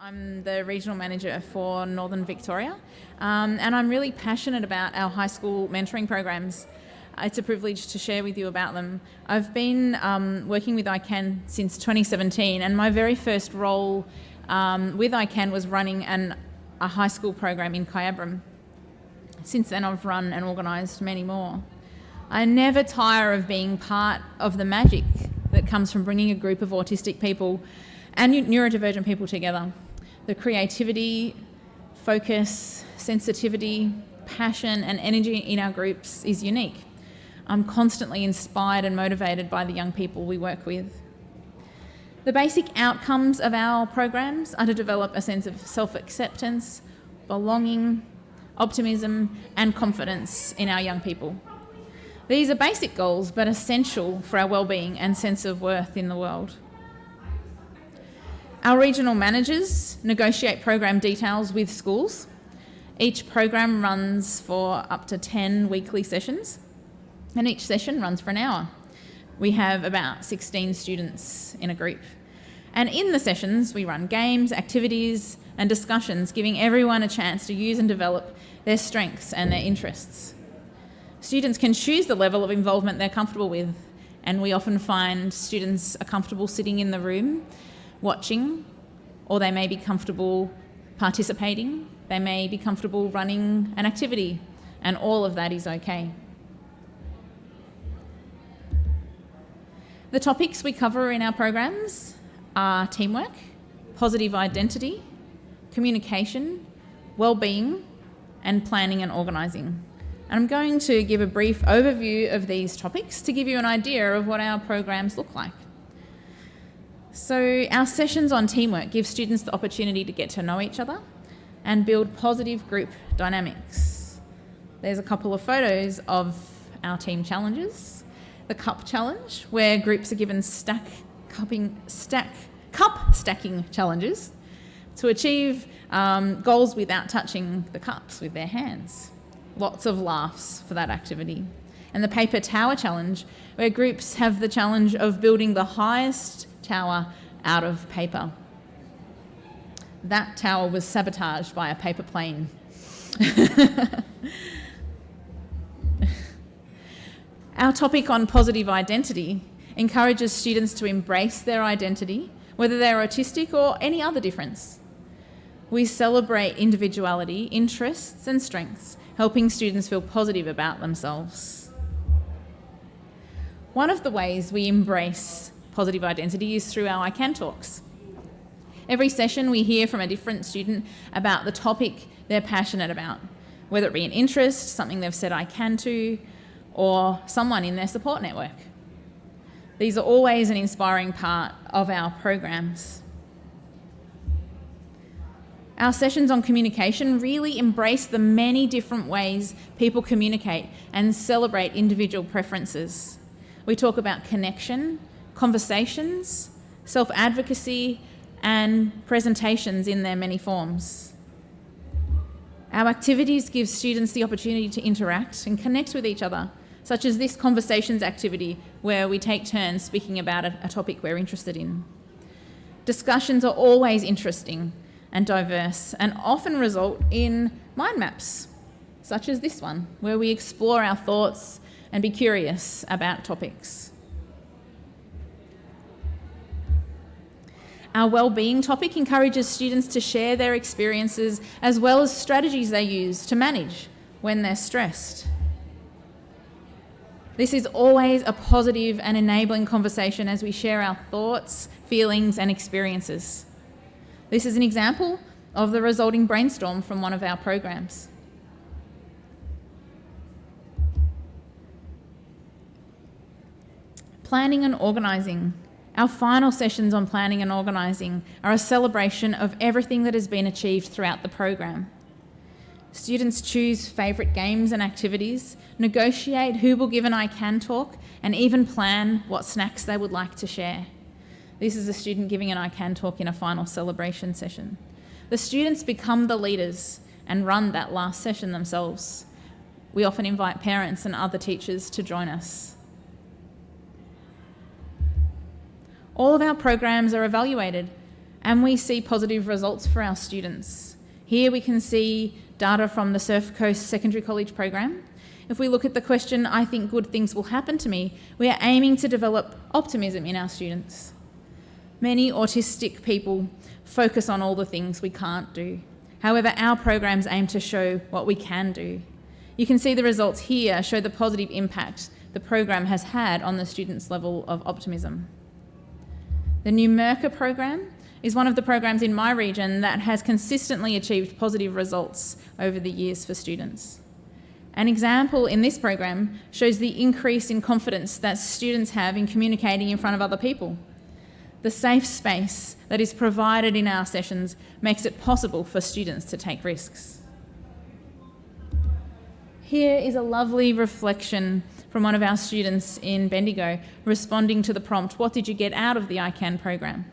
I'm the regional manager for Northern Victoria, and I'm really passionate about our high school mentoring programs. It's a privilege to share with you about them. I've been working with ICANN since 2017, and my very first role with ICANN was running a high school program in Kyabram. Since then, I've run and organised many more. I never tire of being part of the magic that comes from bringing a group of autistic people and neurodivergent people together. The creativity, focus, sensitivity, passion and energy in our groups is unique. I'm constantly inspired and motivated by the young people we work with. The basic outcomes of our programs are to develop a sense of self-acceptance, belonging, optimism and confidence in our young people. These are basic goals but essential for our well-being and sense of worth in the world. Our regional managers negotiate program details with schools. Each program runs for up to 10 weekly sessions, and each session runs for an hour. We have about 16 students in a group. And in the sessions, we run games, activities, and discussions, giving everyone a chance to use and develop their strengths and their interests. Students can choose the level of involvement they're comfortable with, and we often find students are comfortable sitting in the room watching, or they may be comfortable participating, they may be comfortable running an activity, and all of that is okay. The topics we cover in our programs are teamwork, positive identity, communication, well-being, and planning and organising. And I'm going to give a brief overview of these topics to give you an idea of what our programs look like. So our sessions on teamwork give students the opportunity to get to know each other and build positive group dynamics. There's a couple of photos of our team challenges. The cup challenge, where groups are given cup stacking challenges to achieve goals without touching the cups with their hands. Lots of laughs for that activity. And the paper tower challenge, where groups have the challenge of building the highest tower out of paper. That tower was sabotaged by a paper plane. Our topic on positive identity encourages students to embrace their identity, whether they're autistic or any other difference. We celebrate individuality, interests and strengths, helping students feel positive about themselves. One of the ways we embrace positive identity is through our ICANN talks. Every session we hear from a different student about the topic they're passionate about, whether it be an interest, something they've said I can to, or someone in their support network. These are always an inspiring part of our programs. Our sessions on communication really embrace the many different ways people communicate and celebrate individual preferences. We talk about connection, conversations, self-advocacy, and presentations in their many forms. Our activities give students the opportunity to interact and connect with each other, such as this conversations activity where we take turns speaking about a topic we're interested in. Discussions are always interesting and diverse and often result in mind maps, such as this one, where we explore our thoughts and be curious about topics. Our well-being topic encourages students to share their experiences as well as strategies they use to manage when they're stressed. This is always a positive and enabling conversation as we share our thoughts, feelings and experiences. This is an example of the resulting brainstorm from one of our programs. Planning and organising. Our final sessions on planning and organising are a celebration of everything that has been achieved throughout the program. Students choose favourite games and activities, negotiate who will give an I Can talk, and even plan what snacks they would like to share. This is a student giving an I Can talk in a final celebration session. The students become the leaders and run that last session themselves. We often invite parents and other teachers to join us. All of our programs are evaluated And we see positive results for our students. Here we can see data from the Surf Coast Secondary College program. If we look at the question, I think good things will happen to me, we are aiming to develop optimism in our students. Many autistic people focus on all the things we can't do. However, our programs aim to show what we can do. You can see the results here show the positive impact the program has had on the students' level of optimism. The Numurkah program is one of the programs in my region that has consistently achieved positive results over the years for students. An example in this program shows the increase in confidence that students have in communicating in front of other people. The safe space that is provided in our sessions makes it possible for students to take risks. Here is a lovely reflection from one of our students in Bendigo responding to the prompt, "What did you get out of the ICANN program?"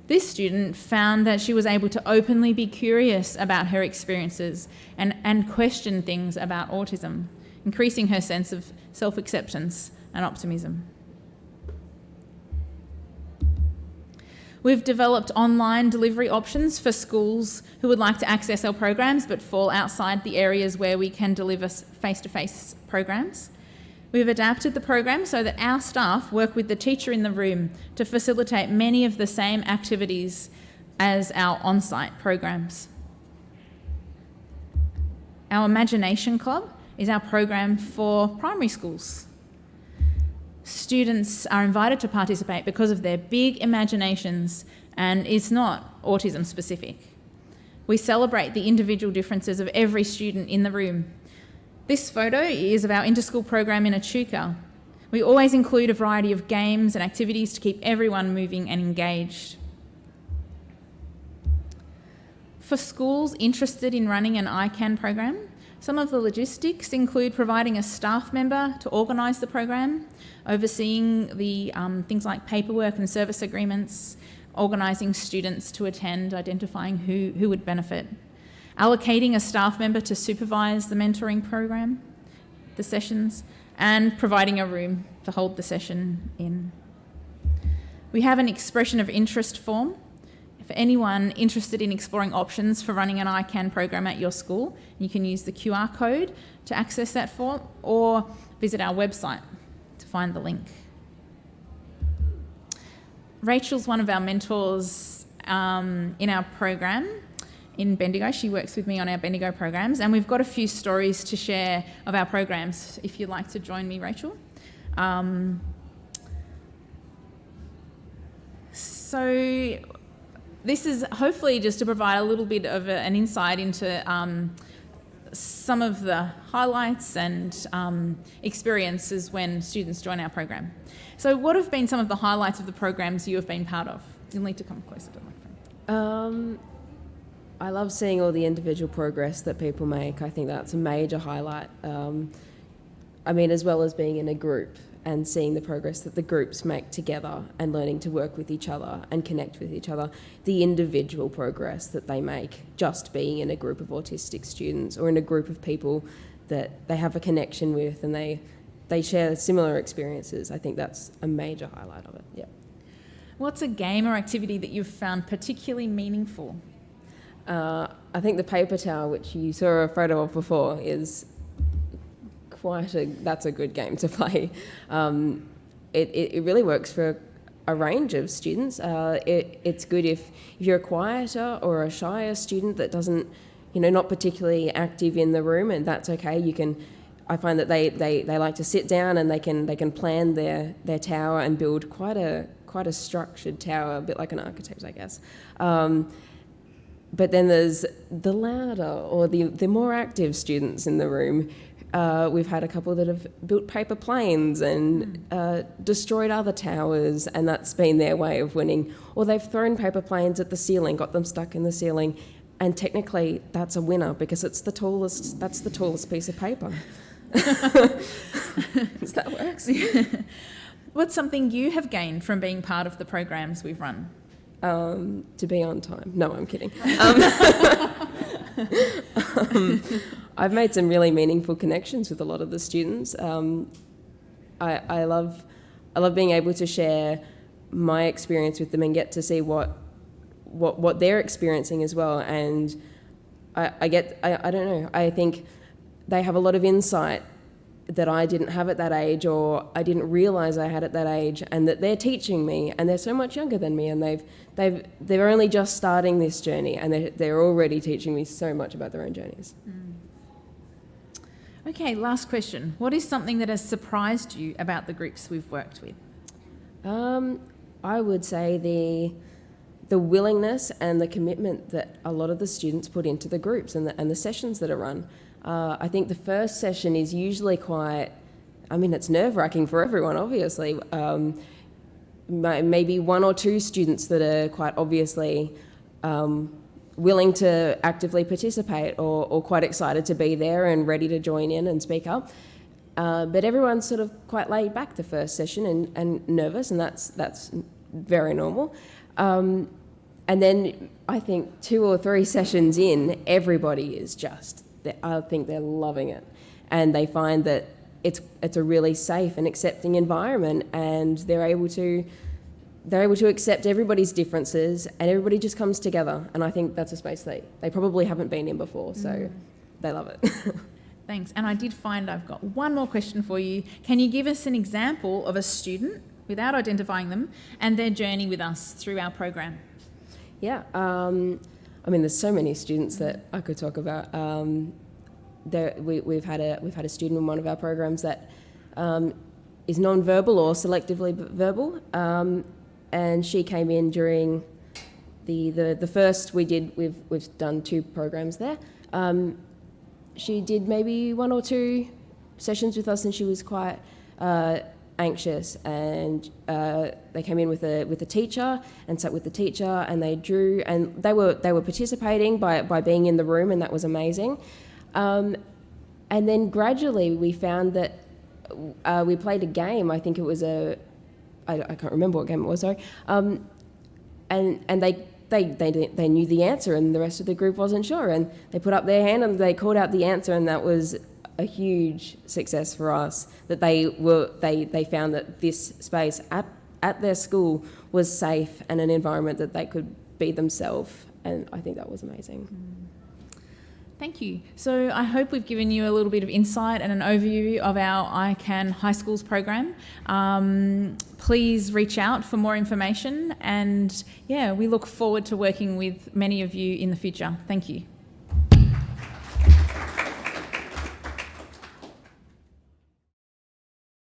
This student found that she was able to openly be curious about her experiences and question things about autism, increasing her sense of self-acceptance and optimism. We've developed online delivery options for schools who would like to access our programs but fall outside the areas where we can deliver face-to-face programs. We've adapted the program so that our staff work with the teacher in the room to facilitate many of the same activities as our on-site programs. Our Imagination Club is our program for primary schools. Students are invited to participate because of their big imaginations, and it's not autism specific. We celebrate the individual differences of every student in the room. This photo is of our interschool program in Echuca. We always include a variety of games and activities to keep everyone moving and engaged. For schools interested in running an ICANN program, some of the logistics include providing a staff member to organise the program, overseeing the things like paperwork and service agreements, organising students to attend, identifying who would benefit, allocating a staff member to supervise the mentoring program, the sessions, and providing a room to hold the session in. We have an expression of interest form. For anyone interested in exploring options for running an ICANN program at your school, you can use the QR code to access that form or visit our website to find the link. Rachel's one of our mentors in our program in Bendigo. She works with me on our Bendigo programs, and we've got a few stories to share of our programs if you'd like to join me, Rachel. So this is hopefully just to provide a little bit of an insight into some of the highlights and experiences when students join our program. So what have been some of the highlights of the programs you have been part of? You'll need to come closer to the microphone. I love seeing all the individual progress that people make. I think that's a major highlight. As well as being in a group and seeing the progress that the groups make together and learning to work with each other and connect with each other, the individual progress that they make just being in a group of autistic students or in a group of people that they have a connection with and they share similar experiences. I think that's a major highlight of it. Yeah. What's a game or activity that you've found particularly meaningful? I think the paper towel, which you saw a photo of before, is that's a good game to play. It really works for a range of students. It's good if you're a quieter or a shyer student that doesn't, not particularly active in the room, and that's okay. I find that they like to sit down and they can plan their tower and build quite a structured tower, a bit like an architect, I guess. But then there's the louder or the more active students in the room. We've had a couple that have built paper planes and destroyed other towers, and that's been their way of winning. Or they've thrown paper planes at the ceiling, got them stuck in the ceiling, and technically that's a winner because that's the tallest piece of paper. Does that work? What's something you have gained from being part of the programs we've run? To be on time. No, I'm kidding. I've made some really meaningful connections with a lot of the students. I love being able to share my experience with them and get to see what what they're experiencing as well. And I don't know, I think they have a lot of insight that I didn't have at that age, or I didn't realise I had at that age, and that they're teaching me, and they're so much younger than me, and they're only just starting this journey, and they're already teaching me so much about their own journeys. Okay, last question. What is something that has surprised you about the groups we've worked with? I would say the willingness and the commitment that a lot of the students put into the groups and the sessions that are run. I think the first session is usually it's nerve-wracking for everyone, obviously. Maybe one or two students that are quite obviously willing to actively participate or quite excited to be there and ready to join in and speak up. But everyone's sort of quite laid back the first session and nervous, and that's very normal. And then I think 2 or 3 sessions in, everybody is I think they're loving it, and they find that it's a really safe and accepting environment, and they're able to accept everybody's differences, and everybody just comes together. And I think that's a space they probably haven't been in before, so they love it. Thanks. And I did find I've got one more question for you. Can you give us an example of a student, without identifying them, and their journey with us through our program? Yeah. There's so many students that I could talk about. We've had a student in one of our programs that is non-verbal or selectively verbal, and she came in during the first we've done 2 programs there. She did maybe 1 or 2 sessions with us, and she was quite anxious, and they came in with a teacher and sat with the teacher, and they drew, and they were participating by being in the room, and that was amazing. And then gradually we found that we played a game. I think it was I can't remember what game it was, sorry. And they knew the answer, and the rest of the group wasn't sure, and they put up their hand and they called out the answer, and that was a huge success for us, that they found that this space at their school was safe and an environment that they could be themselves, and I think that was amazing. Thank you. So I hope we've given you a little bit of insight and an overview of our ICANN High Schools program. Please reach out for more information, and we look forward to working with many of you in the future. Thank you.